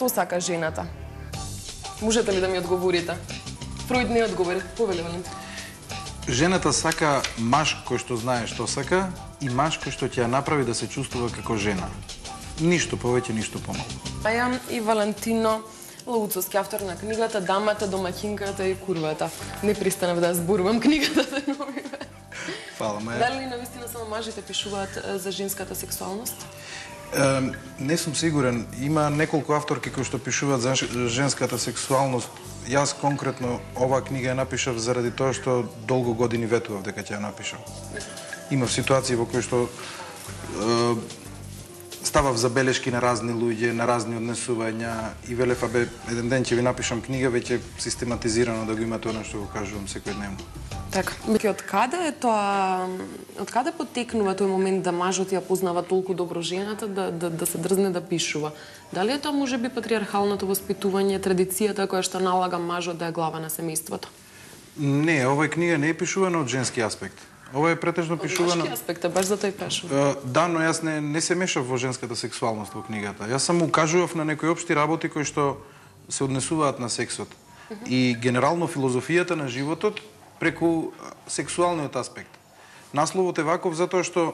Што сака жената? Можете ли да ми одговорите? Фройд не одговори. Повели, Валентин. Жената сака маж кој што знае што сака и маж кој што ќе ја направи да се чувствува како жена. Ништо повеќе, ништо помалку. Маја и Валентино Лауцовски, автор на книгата Дамата, домаќинката и курвата. Не пристанав да зборувам книгата да новиме. Фала, Маја. Дали навистина само мажите пишуваат за женската сексуалност? Не сум сигурен. Има неколку авторки кои што пишуваат за женската сексуалност. Јас конкретно оваа книга ја напишав заради тоа што долго години ветував дека ќе ја напишам. Имав ситуации во кои што ставав забелешки на разни луѓе, на разни однесувања и велев, абе, еден ден ќе ви напишам книга веќе систематизирано да го имате она што го кажувам секојдневно. Така, од каде е тоа, од каде потекнува тој момент да мажот ја познава толку добро жената да се дрзне да пишува? Дали е тоа можеби патриархалното воспитување, традицијата која што налага мажот да е глава на семејството? Не, оваа книга не е пишувана од женски аспект. Ова е претежно пишувано... Од мажки аспект, баш за тој прашувам. Да, но јас не се мешав во женската сексуалност во книгата. Јас само укажував на некои општи работи кои што се однесуваат на сексот. И генерално филозофијата на животот преку сексуалниот аспект. Насловот е ваков затоа што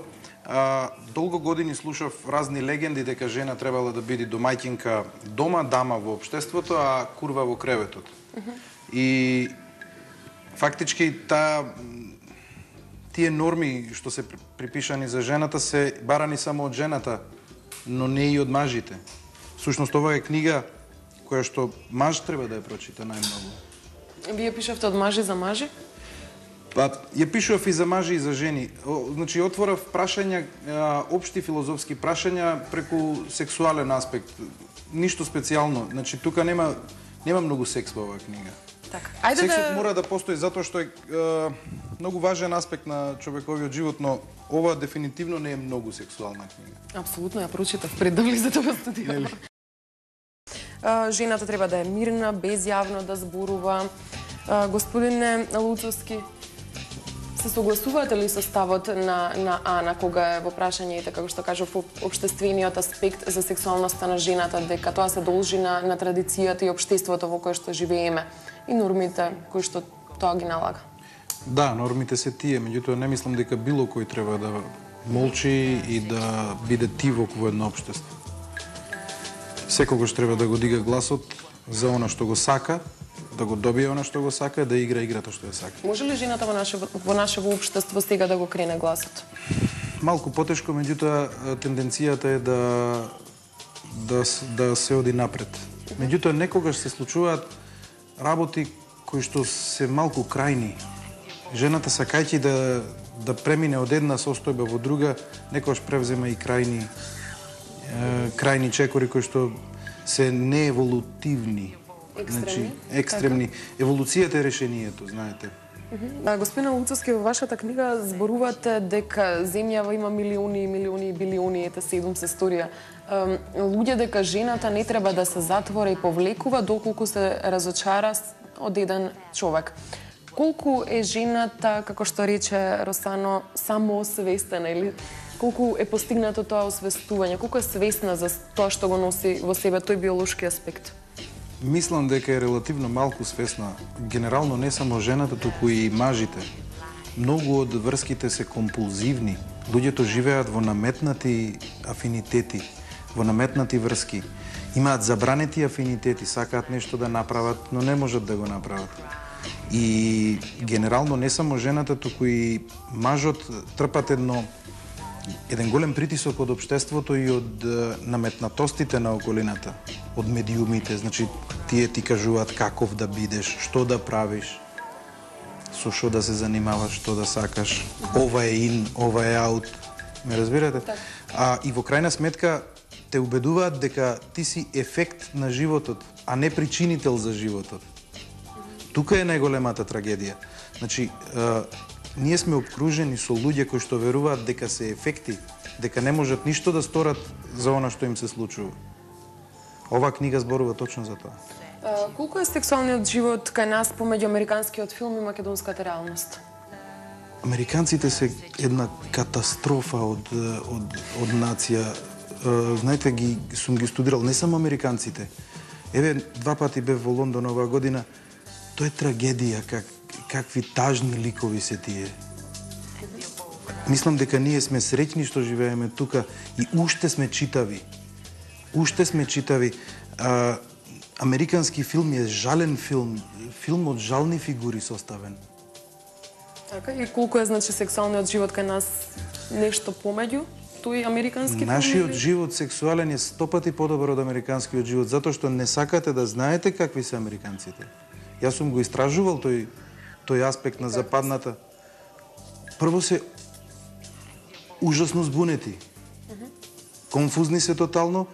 долго години слушав разни легенди дека жена требала да биде домаќинка дома, дама во општеството, а курва во креветот. И фактички тие норми што се припишани за жената се барани само од жената, но не и од мажите. Всушност ова е книга која што маж треба да ја прочита најмногу. Вие пишавте од мажи за мажи? Па, ја пишував и за мажи и за жени. Значи, отворав прашања, општи филозофски прашања преку сексуален аспект. Ништо специјално. Значи, тука нема многу секс во оваа книга. Така. Сексот мора да постои затоа што е многу важен аспект на човековиот живот, но ова дефинитивно не е многу сексуална книга. Апсолутно, ја прочитав пред да влизате во студиото. Жената треба да е мирна, безјавно да зборува. Господине Луцовски, се согласувате ли со ставот на Ана кога е во прашањето, како што кажав, општествениот аспект за сексуалноста на жената, дека тоа се должи на традицијата и општеството во кое што живееме и нормите кои што тоа ги налага? Да, нормите се тие, меѓутоа не мислам дека било кој треба да молчи и да биде тивок во едно општество. Секогаш треба да го дига гласот за она што го сака, да го добие она што го сака, да игра играта што ја сака. Може ли жената во нашето општество сега да го крене гласот? Малку потешко, меѓутоа тенденцијата е да се оди напред. Меѓутоа некогаш се случуваат работи кои што се малку крајни. Жената сакајќи да премине од една состојба во друга, некогаш превзема и крајни чекори кои што се нееволутивни. Значи, екстремни. Еволуцијата е решението, знаете. Господин Луцовски, во вашата книга зборувате дека земјава има милиони, милиони и билиони, ете 7 се историја. Луѓе дека жената не треба да се затвора и повлекува доколку се разочара од еден човек. Колку е жената, како што рече Росано, самоосвестена или колку е постигнато тоа освестување, колку е свесна за тоа што го носи во себе тој биолошки аспект? Мислам дека е релативно малку свесна. Генерално не само жената, туку и мажите. Многу од врските се компулзивни. Луѓето живеат во наметнати афинитети, во наметнати врски. Имаат забранети афинитети, сакаат нешто да направат, но не можат да го направат. И генерално не само жената, туку и мажот трпат еден голем притисок од општеството и од наметнатостите на околината, од медиумите, значи тие ти кажуваат каков да бидеш, што да правиш, со што да се занимаваш, што да сакаш, ова е ин, ова е аут, ме разбирате? И во крајна сметка те убедуваат дека ти си ефект на животот, а не причинител за животот. Тука е најголемата трагедија. Значи, ние сме обкружени со луѓе кои што веруваат дека се ефекти, дека не можат ништо да сторат за она што им се случува. Оваа книга зборува точно за тоа. Колку е сексуалниот живот кај нас помеѓу американскиот филм и македонската реалност? Американците се една катастрофа од нација. Знаете, сум ги студирал не само американците. Еве, 2 пати бев во Лондон оваа година. Тоа е трагедија, какви тажни ликови се тие. Мислам дека ние сме среќни што живееме тука и уште сме читави. Уште сме читави. Американски филм е жален филм, филм од жални фигури составен. Така, и колку е, значи, сексуалниот живот кај нас нешто помеѓу тој американски филм? Нашиот живот сексуален е 100 пати подобар од американскиот живот, затоа што не сакате да знаете какви се американците. Јас сум го истражувал тој аспект на западната. Прво се ужасно збунети. Конфузни се тотално,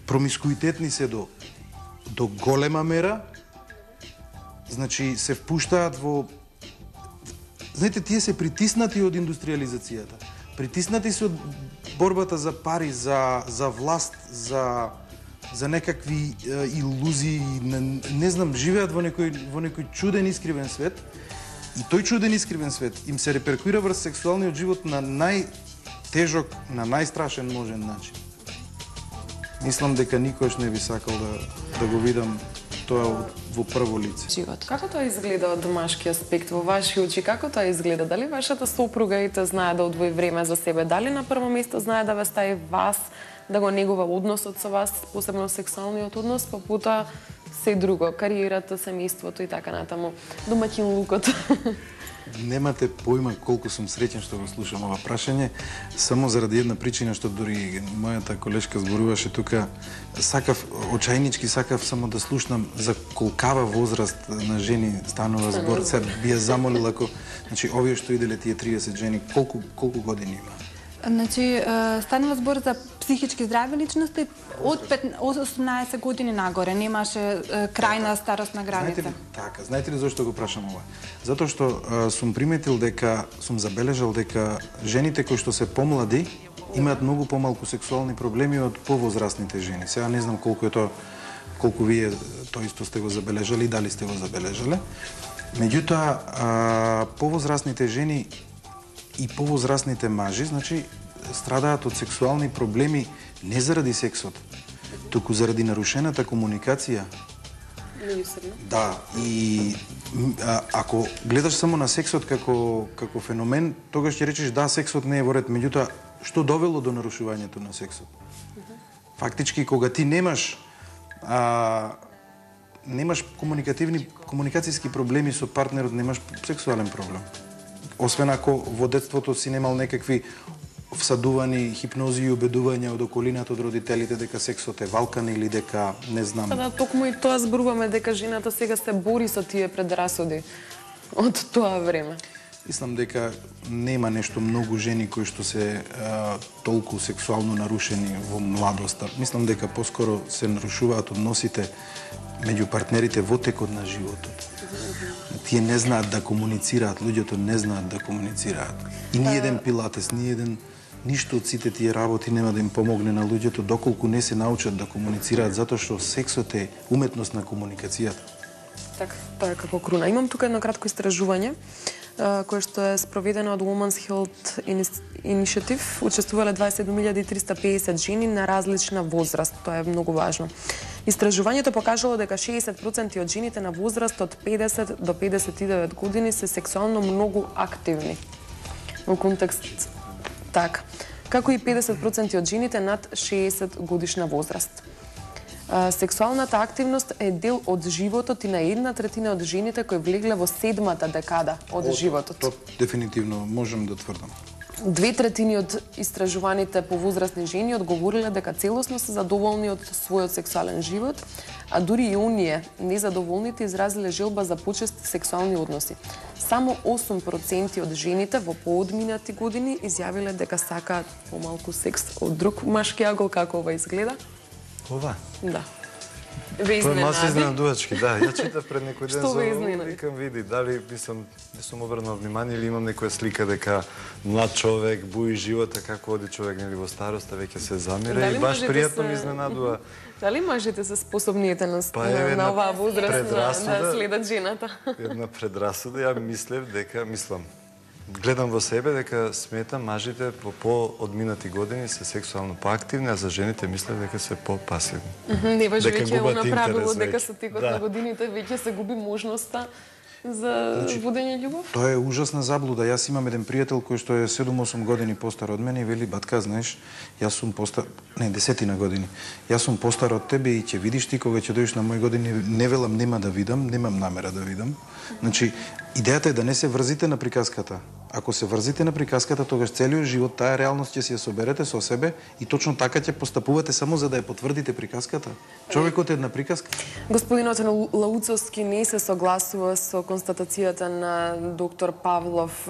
промискуитетни се до голема мера. Значи се впуштаат во... Знаете, тие се притиснати од индустриализацијата. Притиснати се од борбата за пари, за власт, за некакви илузии, не знам, живеат во некој чуден искривен свет. И тој чуден искривен свет им се реперкуира врз сексуалниот живот на најтежок, на најстрашен можен начин. Мислам дека никош не би сакал да го видам тоа во прво лице. Живот. Како тоа изгледа од домашки аспект во ваши очи? Како тоа изгледа? Дали вашата сопруга ете знае да одвои време за себе? Дали на прво место знае да ве стави вас, да го негува односот со вас, посебно сексуалниот однос, па потоа се друго, кариерата, семејството и така натаму, домаќинлукот? Немате поима колку сум среќен што го слушам ова прашање, само заради една причина што дури мојата колешка зборуваше тука, очајнички сакав само да слушнам за колкава возраст на жени станува збор. Се би ја замолил ако, значи овие што иделе тие 30 жени, колку години има? Значи, станува збор за психички здрави личности од 18 години нагоре, немаше крајна старосна граница. Знаете ли зашто го прашам ова? Затоа што сум приметил дека, сум забележал дека жените кои што се помлади имаат многу помалку сексуални проблеми од повозрастните жени. Сега не знам колку е тоа, колку вие тоа исто сте го забележали, дали сте го забележале. Меѓутоа, повозрастните жени и повозрастните мажи, значи, страдаат од сексуални проблеми не заради сексот, туку заради нарушената комуникација. Да, и ако гледаш само на сексот како феномен, тогаш ќе речеш да, сексот не е во ред, меѓутоа, што довело до нарушувањето на сексот? Фактички, кога ти немаш комуникацијски проблеми со партнерот, немаш сексуален проблем. Освен ако во детството си немал некакви всадувани хипнози и убедувања од околината, од родителите дека сексот е валкан или дека не знам. Да, токму и тоа зборуваме дека жената сега се бори со тие предрасуди од тоа време. Мислам дека нема нешто многу жени кои што се толку сексуално нарушени во младоста. Мислам дека поскоро се нарушуваат односите меѓу партнерите во текот на животот. Тие не знаат да комуницираат, луѓето не знаат да комуницираат. И ни еден пилатес, ни еден ништо од сите тие работи нема да им помогне на луѓето доколку не се научат да комуницираат, затоа што сексот е уметност на комуникацијата. Така, тоа е како круна. Имам тука едно кратко истражување кое што е спроведено од Women's Health Initiative. Учествувале 27.350 жени на различна возраст. Тоа е многу важно. Истражувањето покажало дека 60% од жените на возраст од 50 до 59 години се сексуално многу активни. Во контекст така. Како и 50% од жените над 60 годишна возраст. Сексуалната активност е дел од животот и на 1/3 од жените кои влегле во 7-та декада од животот. Тоа дефинитивно можам да тврдам. 2/3 од истражуваните повозрастни жени одговориле дека целосно се задоволни од својот сексуален живот, а дури и оние незадоволните изразиле желба за почести сексуални односи. Само 8% од жените во поодминати години изјавиле дека сакаат помалку секс од друг машки агол. Како ова изгледа? Ова? Да. Ве Тоа изненади? малку изненадувачки, да. Ја читав пред некој ден Што за ве ова, изненади? викам види, дали не сум обрнал внимание или имам некоја слика дека млад човек буи живота, како оди човек нели во староста, веќе се замира Дали и баш можете пријатно се- ми изненадува. Дали можете се способниете на еве една оваа возраст да предрасуда. следат жената? Една предрасуда, ја мислев дека, гледам во себе дека сметам мажите по одминати години се сексуално поактивни, а за жените мислев дека се по-пасивни. Не беше Дека веќе губат она правило интерес дека веќе. со текот Да. на годините веќе се губи можноста за водење љубов? Тоа е ужасна заблуда. Јас имам еден пријател кој што е 7-8 години постар од мене и вели, батка, знаеш, јас сум постар, не, 10 години. Јас сум постар од тебе и ќе видиш ти кога ќе дојдеш на мои години, не велам нема да видам, немам намера да видам. Значи, идејата е да не се врзите на приказката. Ако се врзите на приказката, тогаш целиот живот таа реалност ќе си ја соберете со себе и точно така ќе постапувате само за да ја потврдите приказката. Човекот е една приказка. Господинот Лауцовски не се согласува со констатацијата на доктор Павлов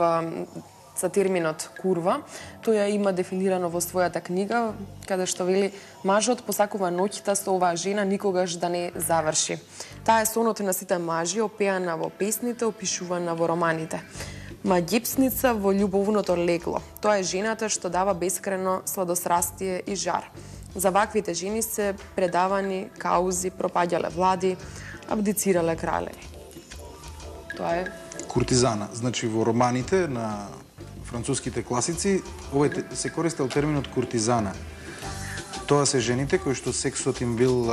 за терминот курва. Тој ја има дефинирано во својата книга, каде што вели: мажот посакува ноќта со оваа жена никогаш да не заврши. Таа е сонот на сите мажи, опеана во песните, опишувана во романите. Магипсница во љубовното легло. Тоа е жената што дава бескрајно сладострастие и жар. За ваквите жени се предавани каузи, пропаѓале влади, абдицирале кралеви. Тоа е Куртизана. Значи, во романите на француските класици овој се користел терминот куртизана. Тоа се жените кои што сексот им бил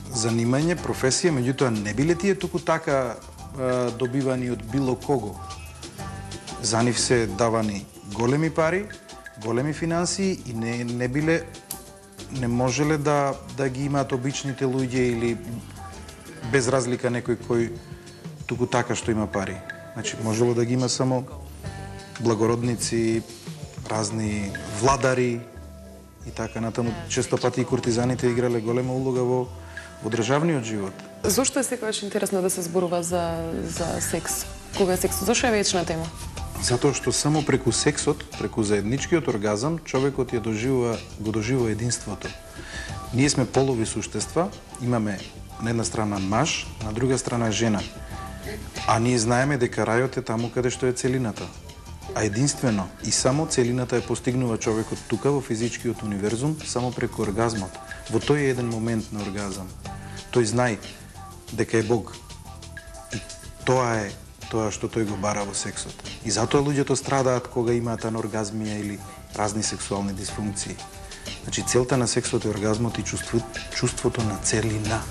занимање, професија, меѓутоа не биле тие туку така добивани од било кого. За нив се давани големи пари, големи финансии и не можеле да ги имаат обичните луѓе или без разлика некој кој туку така што има пари. Значи, можело да ги има само благородници, разни владари и така натаму. Често пати и куртизаните играле голема улога во државниот живот. Зошто е секогаш интересно да се зборува за секс? Кога е секс? Зошто е вечна тема? Затоа што само преку сексот, преку заедничкиот оргазам, човекот го доживува единството. Ние сме полови суштества, имаме на една страна маж, на друга страна жена. А ние знаеме дека рајот е таму каде што е целината. А единствено и само целината е постигнува човекот тука во физичкиот универзум само преку оргазмот. Во тој еден момент на оргазам. Тој знае дека е Бог. И тоа е тоа што тој го бара во сексот. И затоа луѓето страдаат кога имаат аноргазмија или разни сексуални дисфункции. Значи, целта на сексот е оргазмот и чувството на целина.